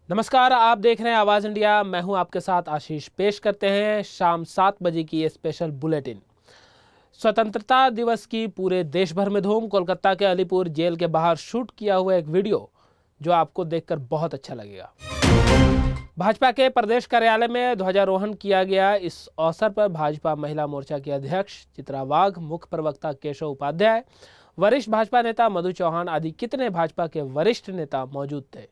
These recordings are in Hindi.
नमस्कार, आप देख रहे हैं आवाज़ इंडिया। मैं हूं आपके साथ आशीष। पेश करते हैं शाम 7 बजे की ये स्पेशल बुलेटिन। स्वतंत्रता दिवस की पूरे देश भर में धूम। कोलकाता के अलीपुर जेल के बाहर शूट किया हुआ एक वीडियो जो आपको देखकर बहुत अच्छा लगेगा। भाजपा के प्रदेश कार्यालय में ध्वजारोहण किया गया। इस अवसर पर भाजपा महिला मोर्चा की अध्यक्ष चित्रा वाघ, मुख्य प्रवक्ता केशव उपाध्याय, वरिष्ठ भाजपा नेता मधु चौहान आदि कितने भाजपा के वरिष्ठ नेता मौजूद थे।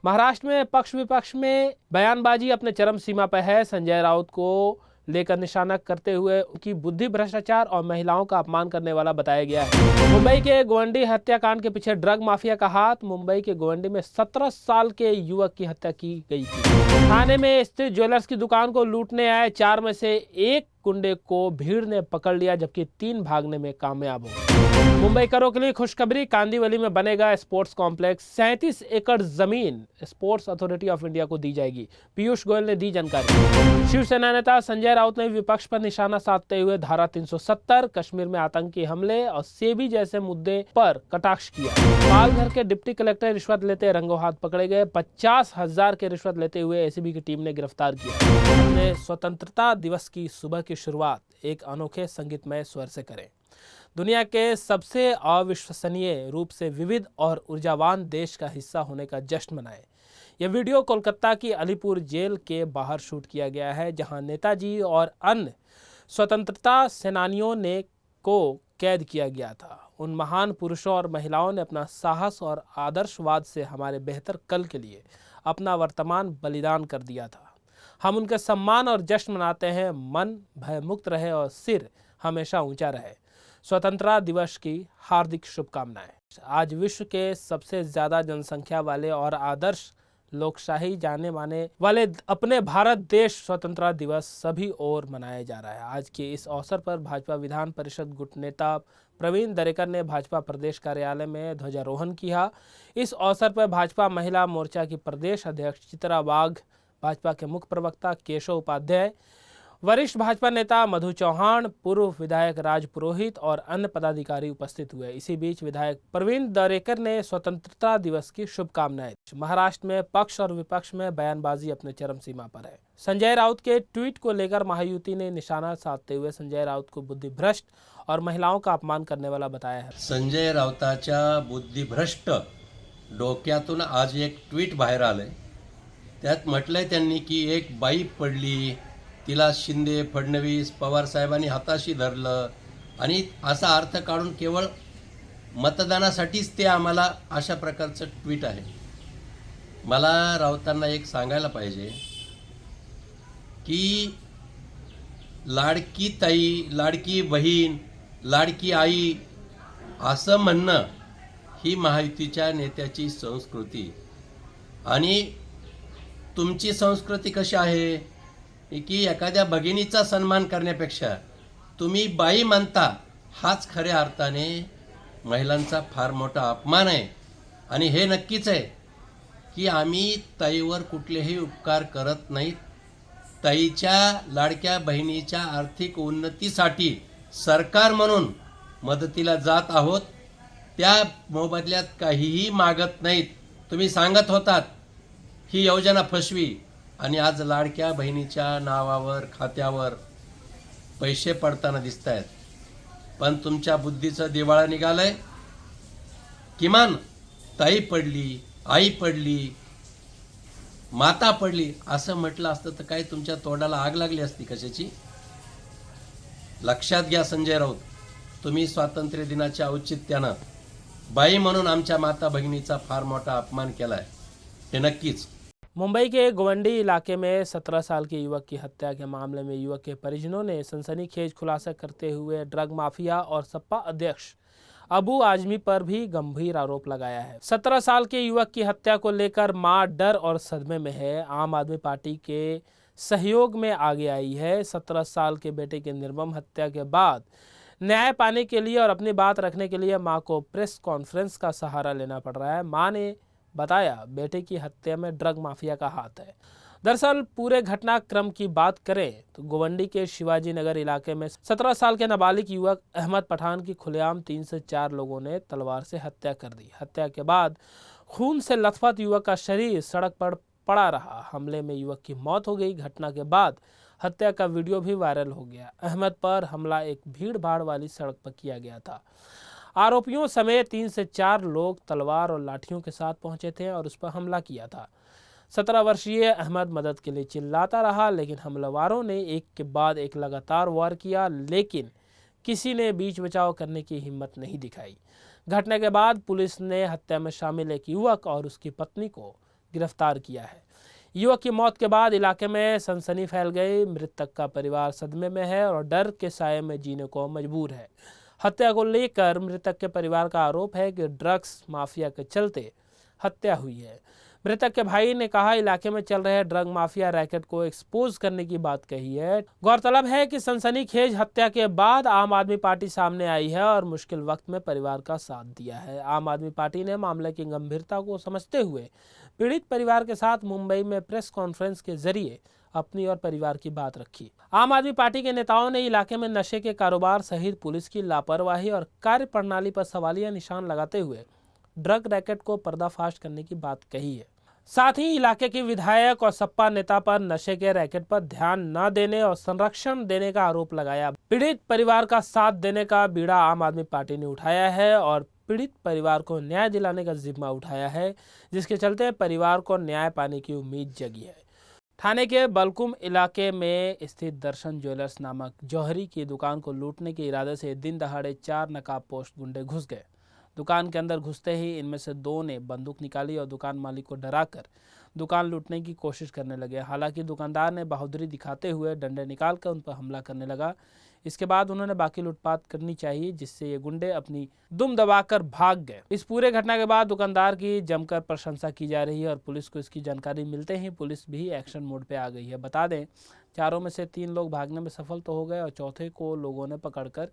महाराष्ट्र में पक्ष विपक्ष में बयानबाजी अपने चरम सीमा पर है। संजय राउत को लेकर निशाना करते हुए उनकी बुद्धि भ्रष्टाचार और महिलाओं का अपमान करने वाला बताया गया है। मुंबई के गोवंडी हत्याकांड के पीछे ड्रग माफिया का हाथ। मुंबई के गोवंडी में 17 साल के युवक की हत्या की गई थी। थाने में स्थित ज्वेलर्स की दुकान को लूटने आए 4 में से एक गुंडे को भीड़ ने पकड़ लिया, जबकि 3 भागने में कामयाब हो गए। मुंबई करों के लिए खुशखबरी, कांदिवली में बनेगा स्पोर्ट्स कॉम्प्लेक्स। 37 एकड़ जमीन स्पोर्ट्स अथॉरिटी ऑफ इंडिया को दी जाएगी। पीयूष गोयल ने दी जानकारी। शिवसेना नेता संजय राउत ने विपक्ष पर निशाना साधते हुए धारा 370, कश्मीर में आतंकी हमले और सेबी जैसे मुद्दे पर कटाक्ष किया। पालघर के डिप्टी कलेक्टर रिश्वत लेते रंगों हाथ पकड़े गए। 50,000 के रिश्वत लेते हुए एसीबी की टीम ने गिरफ्तार किया। अपने स्वतंत्रता दिवस की सुबह की शुरुआत एक अनोखे संगीतमय स्वर से करें। दुनिया के सबसे अविश्वसनीय रूप से विविध और ऊर्जावान देश का हिस्सा होने का जश्न मनाएं। यह वीडियो कोलकाता की अलीपुर जेल के बाहर शूट किया गया है, जहां नेताजी और अन्य स्वतंत्रता सेनानियों ने को कैद किया गया था। उन महान पुरुषों और महिलाओं ने अपना साहस और आदर्शवाद से हमारे बेहतर कल के लिए अपना वर्तमान बलिदान कर दिया था। हम उनके सम्मान और जश्न मनाते हैं। मन भयमुक्त रहे और सिर हमेशा ऊंचा रहे। स्वतंत्रता दिवस की हार्दिक शुभकामनाएं। आज विश्व के सबसे ज्यादा जनसंख्या वाले और आदर्श लोकशाही जाने माने वाले अपने भारत देश स्वतंत्रता दिवस सभी ओर मनाया जा रहा है। आज के इस अवसर पर भाजपा विधान परिषद गुट नेता प्रवीण दरेकर ने भाजपा प्रदेश कार्यालय में ध्वजारोहण किया। इस अवसर पर भाजपा महिला मोर्चा की प्रदेश अध्यक्ष चित्रा वाघ, भाजपा के मुख्य प्रवक्ता केशव उपाध्याय, वरिष्ठ भाजपा नेता मधु चौहान, पूर्व विधायक राज पुरोहित और अन्य पदाधिकारी उपस्थित हुए। इसी बीच विधायक प्रवीण दरेकर ने स्वतंत्रता दिवस की शुभकामनाएं। महाराष्ट्र में पक्ष और विपक्ष में बयानबाजी अपने चरम सीमा पर है। संजय राउत के ट्वीट को लेकर महायुति ने निशाना साधते हुए संजय राउत को बुद्धिभ्रष्ट और महिलाओं का अपमान करने वाला बताया है। संजय राऊताच्या बुद्धिभ्रष्ट डोक्यातून आज एक ट्वीट बाहेर आलंय। त्यात म्हटलंय त्यांनी की एक बाई पडली, तिला शिंदे, फडणवीस, पवार साहेबांनी हाताशी धरलं आणि असा अर्थ काढून केवळ मतदानासाठीच ते आम्हाला अशा प्रकारचं ट्वीट आहे। मला राऊतांना एक सांगायला पाहिजे की लाडकी ताई, लाडकी बहीण, लाडकी आई असं म्हणणं ही महायुतीच्या नेत्याची संस्कृती। आणि तुमची संस्कृती कशी आहे की एखाद्या भगिनीचा सन्मान करण्यापेक्षा तुम्ही बाई म्हणता, हाच खऱ्या अर्थाने महिलांचा फार मोठा अपमान आहे। आणि हे नक्कीच आहे की आम्ही ताईवर कुठलेही उपकार करत नाहीत। ताईच्या लाडक्या बहिणीच्या आर्थिक उन्नतीसाठी सरकार म्हणून मदतीला जात आहोत। त्या मोबदल्यात काहीही मागत नाहीत। तुम्ही सांगत होतात ही योजना फसवी आणि आज लाडक्या बहिणीच्या नावावर खात्यावर पैसे पडताना दिसत आहेत। पण तुमच्या बुद्धीचं दिवाळं निघालंय। किमान ताई पडली, आई पडली, माता पडली असं म्हटलं असतं तर काय तुमच्या तोंडाला आग लागली असती कशाची? लक्षात घ्या संजय राऊत, तुम्ही स्वातंत्र्य दिनाच्या औचित्यानं बाई म्हणून आमच्या माता भगिनीचा फार मोठा अपमान केलाय, हे नक्कीच। मुंबई के गोवंडी इलाके में 17 साल के युवक की हत्या के मामले में युवक के परिजनों ने सनसनीखेज खुलासा करते हुए ड्रग माफिया और सपा अध्यक्ष अबू आजमी पर भी गंभीर आरोप लगाया है। 17 साल के युवक की हत्या को लेकर मां डर और सदमे में है। आम आदमी पार्टी के सहयोग में आगे आई है। 17 साल के बेटे की निर्मम हत्या के बाद न्याय पाने के लिए और अपनी बात रखने के लिए मां को प्रेस कॉन्फ्रेंस का सहारा लेना पड़ रहा है। मां ने बताया बेटे की हत्या में ड्रग माफिया का हाथ है। दरअसल पूरे घटनाक्रम की बात करें तो गोवंडी के शिवाजी नगर इलाके में 17 साल के नाबालिग युवक अहमद पठान की खुलेआम 3 से 4 लोगों ने तलवार से हत्या कर दी। हत्या के बाद खून से लथपथ युवक का शरीर सड़क पर पड़ा रहा। हमले में युवक की मौत हो गई। घटना के बाद हत्या का वीडियो भी वायरल हो गया। अहमद पर हमला एक भीड़ भाड़ वाली सड़क पर किया गया था। आरोपियों समेत 3 से 4 लोग तलवार और लाठियों के साथ पहुंचे थे और उस पर हमला किया था। 17 वर्षीय अहमद मदद के लिए चिल्लाता रहा, लेकिन हमलावरों ने एक के बाद एक लगातार वार किया, लेकिन किसी ने बीच बचाव करने की हिम्मत नहीं दिखाई। घटना के बाद पुलिस ने हत्या में शामिल एक युवक और उसकी पत्नी को गिरफ्तार किया है। युवक की मौत के बाद इलाके में सनसनी फैल गई। मृतक का परिवार सदमे में है और डर के साए में जीने को मजबूर है। हत्या को लेकर मृतक के परिवार का आरोप है कि ड्रग्स माफिया के चलते हत्या हुई है। मृतक के भाई ने कहा, इलाके में चल रहे ड्रग माफिया रैकेट को एक्सपोज करने की बात कही है। गौरतलब है कि सनसनीखेज हत्या के बाद आम आदमी पार्टी सामने आई है और मुश्किल वक्त में परिवार का साथ दिया है। आम आदमी पार्टी ने मामले की गंभीरता को समझते हुए पीड़ित परिवार के साथ मुंबई में प्रेस कॉन्फ्रेंस के जरिए अपनी और परिवार की बात रखी। आम आदमी पार्टी के नेताओं ने इलाके में नशे के कारोबार सहित पुलिस की लापरवाही और कार्य प्रणाली पर सवालिया निशान लगाते हुए ड्रग रैकेट को पर्दाफाश करने की बात कही है। साथ ही इलाके के विधायक और सपा नेता पर नशे के रैकेट पर ध्यान न देने और संरक्षण देने का आरोप लगाया। पीड़ित परिवार का साथ देने का बीड़ा आम आदमी पार्टी ने उठाया है और पीड़ित परिवार को न्याय दिलाने का जिम्मा उठाया है, जिसके चलते परिवार को न्याय पाने की उम्मीद जगी है। ठाणे के बलकुम इलाके में स्थित दर्शन ज्वेलर्स नामक जौहरी की दुकान को लूटने के इरादे से दिन दहाड़े 4 नकाबपोश गुंडे घुस गए। दुकान के अंदर घुसते ही इनमें से 2 ने बंदूक निकाली और दुकान मालिक को डराकर दुकान लूटने की कोशिश करने लगे। हालांकि दुकानदार ने बहादुरी दिखाते हुए डंडे निकालकर उन पर हमला करने लगा। इसके बाद उन्होंने बाकी लूटपाट करनी चाहिए, जिससे ये गुंडे अपनी दुम दबाकर भाग गए। इस पूरे घटना के बाद दुकानदार की जमकर प्रशंसा की जा रही है और पुलिस को इसकी जानकारी मिलते ही पुलिस भी एक्शन मोड पे आ गई है। बता दें, चारों में से 3 लोग भागने में सफल तो हो गए और चौथे को लोगों ने पकड़कर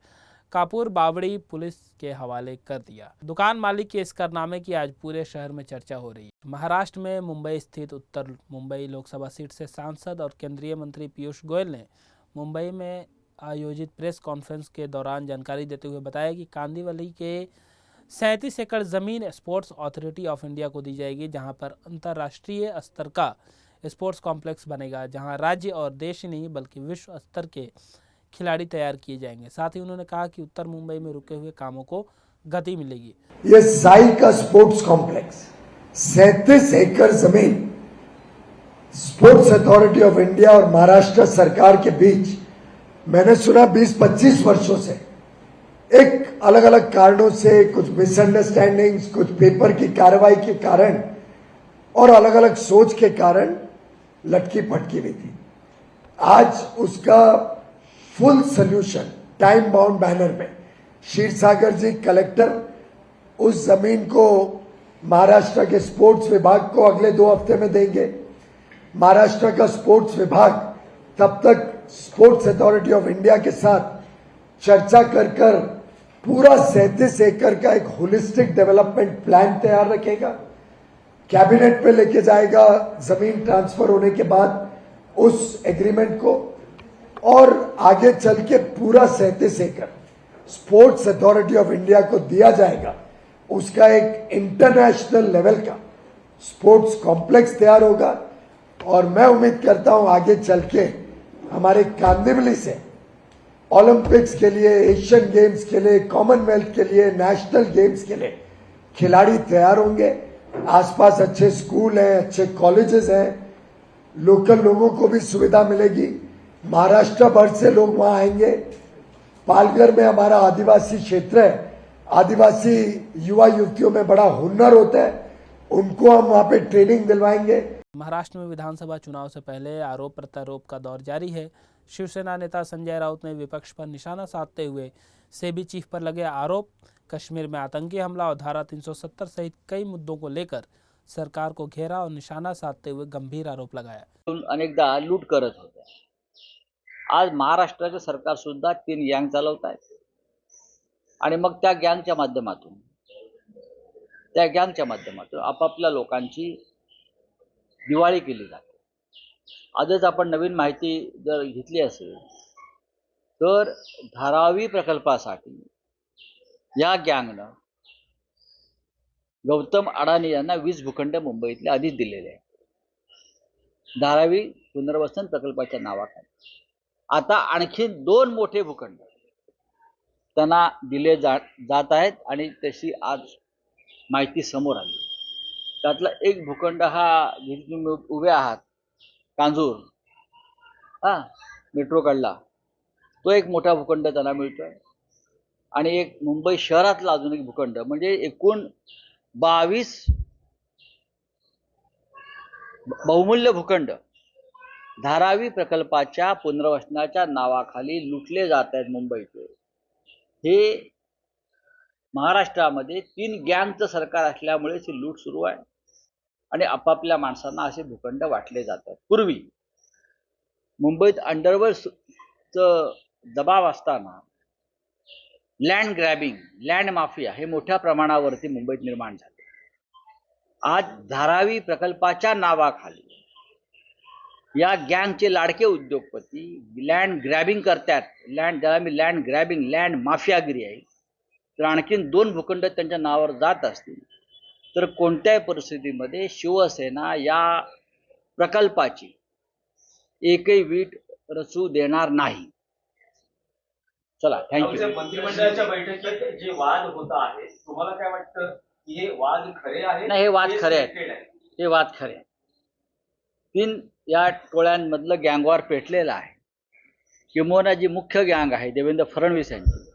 कापुर बावड़ी पुलिस के हवाले कर दिया। दुकान मालिक के इस कारनामे की आज पूरे शहर में चर्चा हो रही है। महाराष्ट्र में मुंबई स्थित उत्तर मुंबई लोकसभा सीट से सांसद और केंद्रीय मंत्री पीयूष गोयल ने मुंबई में आयोजित प्रेस कॉन्फ्रेंस के दौरान जानकारी देते हुए बताया कि कांदिवली के 37 एकड़ जमीन स्पोर्ट्स अथॉरिटी ऑफ इंडिया को दी जाएगी, जहां पर अंतर्राष्ट्रीय स्तर का स्पोर्ट्स कॉम्प्लेक्स बनेगा, जहां राज्य और देश ही नहीं बल्कि विश्व स्तर के खिलाड़ी तैयार किए जाएंगे। साथ ही उन्होंने कहा कि उत्तर मुंबई में रुके हुए कामों को गति मिलेगी। ये साई का स्पोर्ट्स कॉम्प्लेक्स 37 एकड़ जमीन स्पोर्ट्स अथॉरिटी ऑफ इंडिया और महाराष्ट्र सरकार के बीच, मैंने सुना 20-25 वर्षों से एक अलग अलग कारणों से, कुछ मिसअंडरस्टैंडिंग्स, कुछ पेपर की कार्रवाई के कारण और अलग अलग सोच के कारण लटकी पटकी हुई थी। आज उसका full solution time bound banner में क्षीरसागर जी कलेक्टर उस जमीन को महाराष्ट्र के स्पोर्ट्स विभाग को अगले 2 हफ्ते में देंगे। महाराष्ट्र का स्पोर्ट्स विभाग तब तक स्पोर्ट्स अथॉरिटी ऑफ इंडिया के साथ चर्चा कर पूरा 37 एकड़ का एक होलिस्टिक डेवलपमेंट प्लान तैयार रखेगा, कैबिनेट पे लेके जाएगा जमीन ट्रांसफर होने के बाद उस एग्रीमेंट को, और आगे चल के पूरा 37 एकड़ स्पोर्ट्स अथॉरिटी ऑफ इंडिया को दिया जाएगा। उसका एक इंटरनेशनल लेवल का स्पोर्ट्स कॉम्प्लेक्स तैयार होगा और मैं उम्मीद करता हूं आगे चल के हमारे कांदिवली से ओलंपिक्स के लिए, एशियन गेम्स के लिए, कॉमनवेल्थ के लिए, नेशनल गेम्स के लिए खिलाड़ी तैयार होंगे। आसपास अच्छे स्कूल हैं, अच्छे कॉलेजेस हैं, लोकल लोगों को भी सुविधा मिलेगी। महाराष्ट्र भर से लोग वहां आएंगे। पालघर में हमारा आदिवासी क्षेत्र है, आदिवासी युवा युवतियों में बड़ा हुनर होता है, उनको हम वहां पे ट्रेनिंग दिलवाएंगे। महाराष्ट्र में विधानसभा चुनाव से पहले आरोप प्रत्यारोप का दौर जारी है। शिवसेना नेता संजय राउत ने विपक्ष पर निशाना साधते हुए सेबी चीफ पर लगे आरोप, कश्मीर में आतंकी हमला और धारा 370 सहित कई मुद्दों को लेकर सरकार को घेरा और निशाना साधते हुए गंभीर आरोप लगाया। अनेकदा लूट करत होते। आज महाराष्ट्राचे सरकार सुद्धा 3 गँग चालवत आहे आणि मग त्या गँगच्या माध्यमातून आपापल्या लोकांची दिवाळी केली जाते। आजच आपण नवीन माहिती जर घेतली असेल तर धारावी प्रकल्पासाठी या गँगनं गौतम अडाणी यांना 20 भूखंड मुंबईतले आधीच दिलेले आहे, धारावी पुनर्वसन प्रकल्पाच्या नावाखाली. आता आणखी 2 मोठे भूखंड त्यांना दिले जात आहेत आणि तशी आज माहिती समोर आली. त्यातला एक भूखंड हा जिथे तुम्ही उभे आहात, कांजूर, मेट्रो कडला, तो एक मोठा भूखंड त्यांना मिळतोय. आणि एक मुंबई शहरातला अजून एक भूखंड, म्हणजे एकूण 22 बहुमूल्य भूखंड धारावी प्रकल्पाच्या पुनर्वसनाच्या नावाखाली लुटले जात आहेत मुंबईचे. हे महाराष्ट्रामध्ये 3 गँगचं सरकार असल्यामुळेच ही लूट सुरू आहे आणि आपापल्या माणसांना असे भूखंड वाटले जातात. पूर्वी मुंबईत अंडरवर्ल्डचं दबाव असताना लँड ग्रॅबिंग, लँड माफिया हे मोठ्या प्रमाणावरती मुंबईत निर्माण झाले. आज धारावी प्रकल्पाच्या नावाखाली या गँगचे लाडके उद्योगपती लँड ग्रॅबिंग करतात. ज्याला मी लँड ग्रॅबिंग, लँड माफियागिरी आहे. तर आणखीन 2 भूखंड त्यांच्या नावावर जात असतील तर कोणत्याही परिस्थितीमध्ये शिवसेना या प्रकल्पाची एकही वीट रचू देणार नाही. चला, थँक्यू. मंत्रिमंडळाच्या बैठकीत जे वाद होता आहे, तुम्हाला काय वाटतं की हे वाद खरे आहेत? नाही, हे वाद खरे आहेत. हे वाद खरे आहेत. 3 या टोळ्यांमधलं गँगवॉर पेटलेलं आहे. किंबहुना जी मुख्य गँग आहे देवेंद्र फडणवीस यांची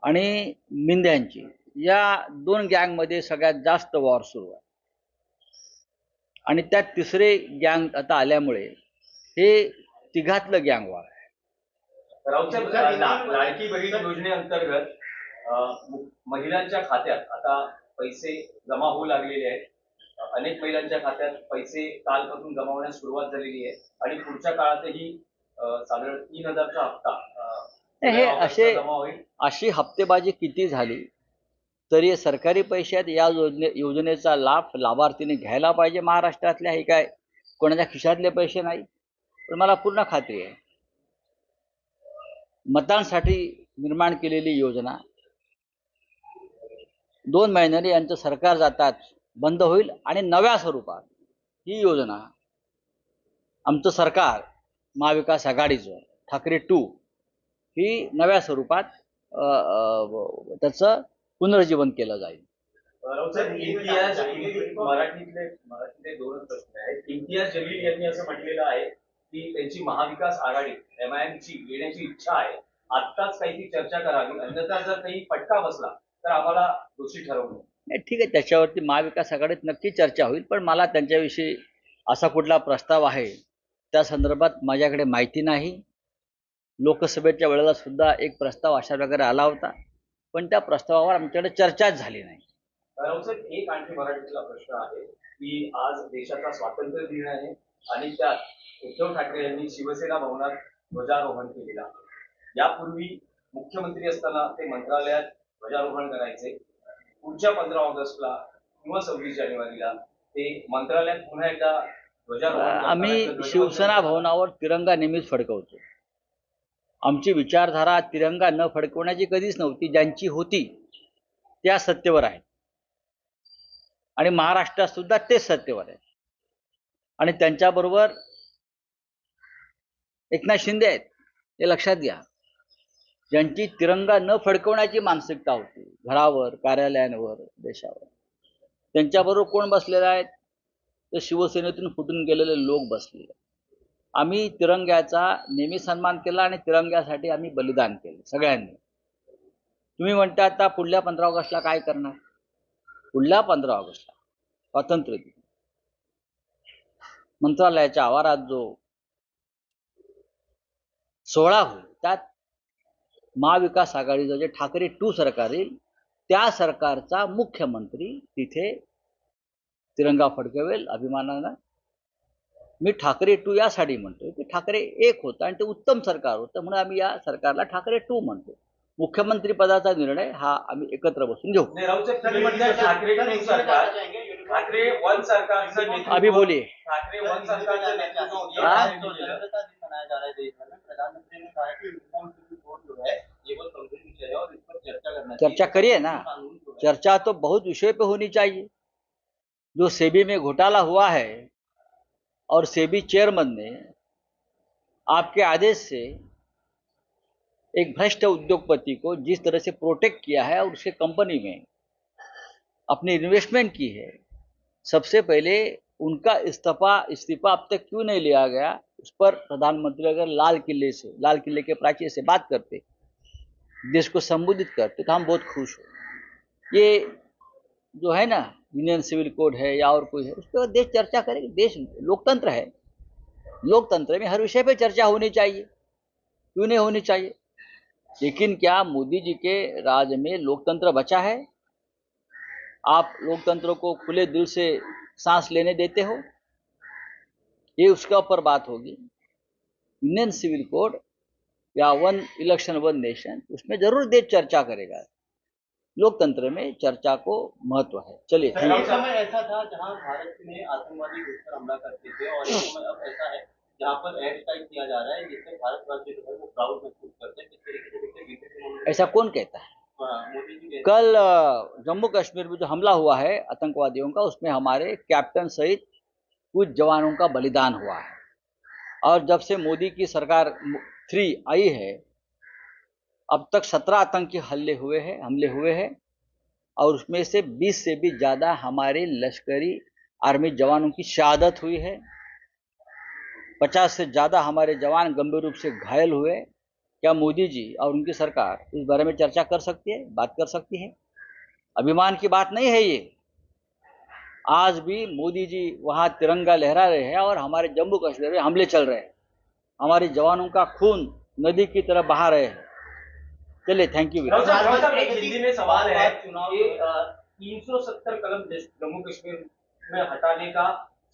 आणि मिंद्यांची, या 2 गँगमध्ये सगळ्यात जास्त वॉर सुरू आहे. आणि त्यात तिसरे गँग आता आल्यामुळे हे तिघातलं गँग वॉर आहे. राऊतसाहेब, लाडकी बहीण योजनेअंतर्गत महिलांच्या खात्यात आता पैसे जमा होऊ लागलेले आहेत. अनेक महिलांच्या खात्यात पैसे कालपासून जमा होण्यास सुरुवात झालेली आहे आणि पुढच्या काळातही साधारण 3,000चा हप्ता हे अशी हप्तेबाजी किती झाली तरी सरकारी पैशात या योजनेचा लाभ लाभार्थीने घ्यायला पाहिजे महाराष्ट्रातल्या. हे काय कोणाच्या खिशातले पैसे नाही. पण मला पूर्ण खात्री आहे मतांसाठी निर्माण केलेली योजना 2 महिन्यांनी यांचं सरकार जातात बंद होईल आणि नव्या स्वरूपात ही योजना आमचं सरकार महाविकास आघाडीचं ठाकरे 2 ही नव्या स्वरूपात त्याचं पुनर्जीवन केलं जाईल. मराठीतले 2 प्रश्न आहेत. इम्तियाज जलील यांनी असं म्हटलेलं आहे की त्यांची महाविकास आघाडी MIMची येण्याची इच्छा आहे. आत्ताच काही चर्चा करावी, अन्यथा जर काही फटका बसला तर आम्हाला दोषी ठरवू नये. ठीक आहे, त्याच्यावरती महाविकास आघाडीत नक्की चर्चा होईल. पण मला त्यांच्याविषयी असा कुठला प्रस्ताव आहे त्या संदर्भात माझ्याकडे माहिती नाही. लोकसभेच्या वेळेला सुद्धा एक प्रस्ताव अशा प्रकारे आला होता, पण त्या प्रस्तावावर आमच्याकडे चर्चाच झाली नाही. राऊतसाहेब, एक आणखी मराठीतला प्रश्न आहे की आज देशाचा स्वातंत्र्य दिन आहे आणि त्यात उद्धव ठाकरे यांनी शिवसेना भवनात ध्वजारोहण केलेला. यापूर्वी मुख्यमंत्री असताना ते मंत्रालयात ध्वजारोहण करायचे. पुढच्या 15 ऑगस्टला किंवा 26 जानेवारीला ते मंत्रालयात पुन्हा एकदा ध्वजारोहण. आम्ही शिवसेना भवनावर तिरंगा नेहमीच फडकवतो. आमची विचारधारा तिरंगा न फडकवण्याची कधीच नव्हती. ज्यांची होती त्या सत्तेवर आहेत आणि महाराष्ट्रात सुद्धा तेच सत्तेवर आहे. आणि त्यांच्याबरोबर एकनाथ शिंदे आहेत, हे लक्षात घ्या. ज्यांची तिरंगा न फडकवण्याची मानसिकता होती घरावर, कार्यालयांवर, देशावर, त्यांच्याबरोबर कोण बसलेले आहेत? तर शिवसेनेतून फुटून गेलेले लोक बसलेले. आम्ही तिरंग्याचा नेहमी सन्मान केला आणि तिरंग्यासाठी आम्ही बलिदान केलं सगळ्यांनी. तुम्ही म्हणता आता पुढल्या 15 ऑगस्टला काय करणार? पुढल्या 15 ऑगस्टला स्वातंत्र्य दिन मंत्रालयाच्या आवारात जो सोहळा होईल त्यात महाविकास आघाडीचं जे ठाकरे 2 सरकार येईल त्या सरकारचा मुख्यमंत्री तिथे तिरंगा फडकवेल अभिमानानं. मी ठाकरे 2 यासाठी म्हणतोय की ठाकरे 1 होतं आणि ते उत्तम सरकार होतं म्हणून आम्ही या सरकारला ठाकरे 2 म्हणतो. मुख्यमंत्री पदाचा निर्णय हा आम्ही एकत्र बसून घेऊ. अभी बोलिए. चर्चा करिए ना. चर्चा तो बहुत विषय पे होनी चाहिए। जो सेबी में घोटाला हुआ है और सेबी चेयरमैन ने आपके आदेश से एक भ्रष्ट उद्योगपति को जिस तरह से प्रोटेक्ट किया है और उसके कंपनी में अपनी इन्वेस्टमेंट की है, सबसे पहले उनका इस्तीफा अब तक क्यों नहीं लिया गया, उस पर प्रधानमंत्री अगर लाल किले के प्राचीर से बात करते, देश को संबोधित करते तो हम बहुत खुश हो। ये जो है ना यूनियन सिविल कोड है या और कोई है, उस पर देश चर्चा करेगा। देश लोकतंत्र है, लोकतंत्र में हर विषय पे चर्चा होनी चाहिए, क्यों नहीं होनी चाहिए। लेकिन क्या मोदी जी के राज में लोकतंत्र बचा है? आप लोकतंत्र को खुले दिल से सांस लेने देते हो? ये उसके ऊपर बात होगी। यूनियन सिविल कोड या वन इलेक्शन वन नेशन, उसमें जरूर देश चर्चा करेगा। लोकतंत्र में चर्चा को महत्व है। चलिए, सर, एक समय ऐसा था जहां भारत में आतंकवादी घुसकर हमला करते थे, और एक समय अब ऐसा है जहां पर एयर स्ट्राइक किया जा रहा है, जिससे भारतवासी जो है वो प्राउड महसूस करते हैं। किस तरीके से देखते हैं बीते ऐसा कौन कहता है? मोदी जी कल जम्मू कश्मीर में जो हमला हुआ है आतंकवादियों का, उसमें हमारे कैप्टन सहित कुछ जवानों का बलिदान हुआ है। और जब से मोदी की सरकार 3 आई है, अब तक 17 आतंकी हमले हुए हैं और उसमें से 20 से भी ज़्यादा हमारे लश्करी आर्मी जवानों की शहादत हुई है। 50 से ज़्यादा हमारे जवान गंभीर रूप से घायल हुए। क्या मोदी जी और उनकी सरकार इस बारे में चर्चा कर सकती है, बात कर सकती है? अभिमान की बात नहीं है ये। आज भी मोदी जी वहाँ तिरंगा लहरा रहे हैं और हमारे जम्मू कश्मीर में हमले चल रहे हैं। हमारे जवानों का खून नदी की तरह बहा रहे हैं। चलिए, थैंक यू। एक हिंदी में सवाल है कि 370 कलम जम्मू कश्मीर में हटाने का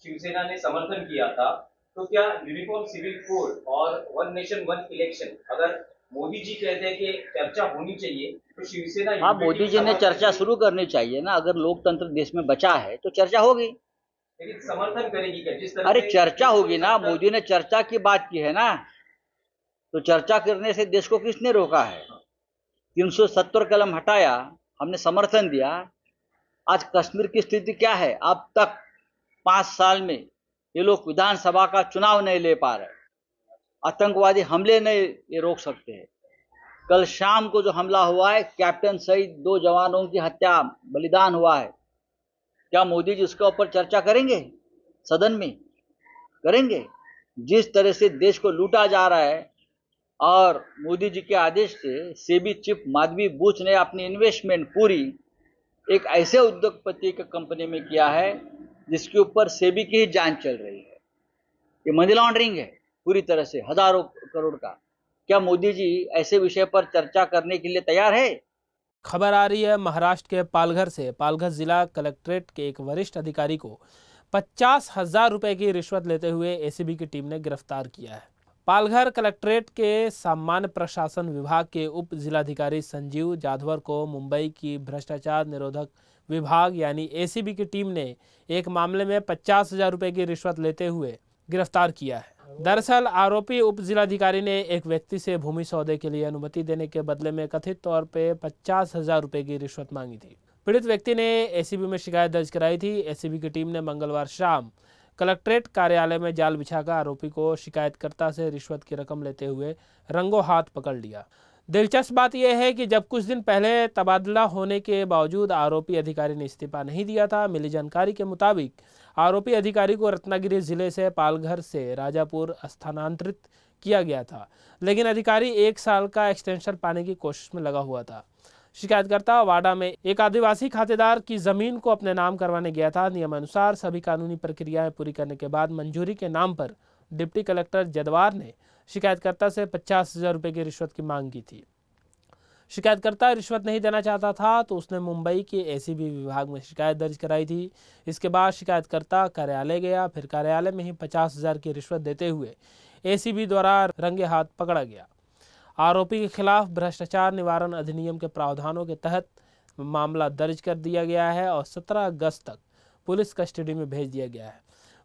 शिवसेना ने समर्थन किया था, तो क्या यूनिफॉर्म सिविल कोड और वन नेशन वन इलेक्शन, अगर मोदी जी कहते हैं कि चर्चा होनी चाहिए, तो शिवसेना? हाँ, मोदी जी ने चर्चा शुरू करनी चाहिए ना। अगर लोकतंत्र देश में बचा है तो चर्चा होगी। लेकिन समर्थन करेगी क्या? जिस तरह अरे चर्चा होगी ना, मोदी ने चर्चा की बात की है ना, तो चर्चा करने से देश को किसने रोका है? 370 कलम हटाया, हमने समर्थन दिया। आज कश्मीर की स्थिति क्या है? अब तक 5 साल में ये लोग विधानसभा का चुनाव नहीं ले पा रहे, आतंकवादी हमले नहीं ये रोक सकते हैं। कल शाम को जो हमला हुआ है, कैप्टन सहित 2 जवानों की हत्या, बलिदान हुआ है, क्या मोदी जी उसके ऊपर चर्चा करेंगे? सदन में करेंगे? जिस तरह से देश को लूटा जा रहा है और मोदी जी के आदेश से सेबी चीफ माधवी बुच ने अपनी इन्वेस्टमेंट पूरी एक ऐसे उद्योगपति की कंपनी में किया है जिसके ऊपर सेबी की ही जांच चल रही है। ये मनी लॉन्ड्रिंग है पूरी तरह से, हजारों करोड़ का। क्या मोदी जी ऐसे विषय पर चर्चा करने के लिए तैयार है? खबर आ रही है महाराष्ट्र के पालघर से। पालघर जिला कलेक्ट्रेट के एक वरिष्ठ अधिकारी को 50,000 रुपए की रिश्वत लेते हुए एसीबी की टीम ने गिरफ्तार किया है। पालघर कलेक्ट्रेट के सामान्य प्रशासन विभाग के उप जिलाधिकारी संजीव जाधवर को मुंबई की भ्रष्टाचार निरोधक विभाग यानी एसीबी की टीम ने एक मामले में 50,000 रुपए की रिश्वत लेते हुए गिरफ्तार किया है। दरअसल आरोपी उप जिलाधिकारी ने एक व्यक्ति से भूमि सौदे के लिए अनुमति देने के बदले में कथित तौर पे 50,000 रुपए की रिश्वत मांगी थी। पीड़ित व्यक्ति ने एसीबी में शिकायत दर्ज कराई थी। एसीबी की टीम ने मंगलवार शाम कलेक्ट्रेट कार्यालय में जाल बिछाकर आरोपी को शिकायतकर्ता से रिश्वत की रकम लेते हुए रंगों हाथ पकड़ लिया। दिलचस्प बात यह है कि जब कुछ दिन पहले तबादला होने के बावजूद आरोपी अधिकारी ने इस्तीफा नहीं दिया था। मिली जानकारी के मुताबिक आरोपी अधिकारी को रत्नागिरी जिले से पालघर से राजापुर स्थानांतरित किया गया था, लेकिन अधिकारी 1 साल का एक्सटेंशन पाने की कोशिश में लगा हुआ था। शिकायतकर्ता वाडा में एक आदिवासी खातेदार की जमीन को अपने नाम करवाने गया था। नियमानुसार सभी कानूनी प्रक्रियाएं पूरी करने के बाद मंजूरी के नाम पर डिप्टी कलेक्टर जदवार ने शिकायतकर्ता से 50,000 रुपए की रिश्वत की मांग की थी। शिकायतकर्ता रिश्वत नहीं देना चाहता था तो उसने मुंबई के एसीबी विभाग में शिकायत दर्ज कराई थी। इसके बाद शिकायतकर्ता कार्यालय गया, फिर कार्यालय में ही 50,000 की रिश्वत देते हुए एसीबी द्वारा रंगे हाथ पकड़ा गया। आरोपी के खिलाफ भ्रष्टाचार निवारण अधिनियम के प्रावधानों के तहत मामला दर्ज कर दिया गया है और 17 अगस्त तक पुलिस कस्टडी में भेज दिया गया है।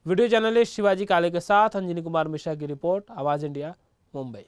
वीडियो जर्नलिस्ट शिवाजी काले के साथ अंजनी कुमार मिश्रा की रिपोर्ट, आवाज इंडिया, मुंबई।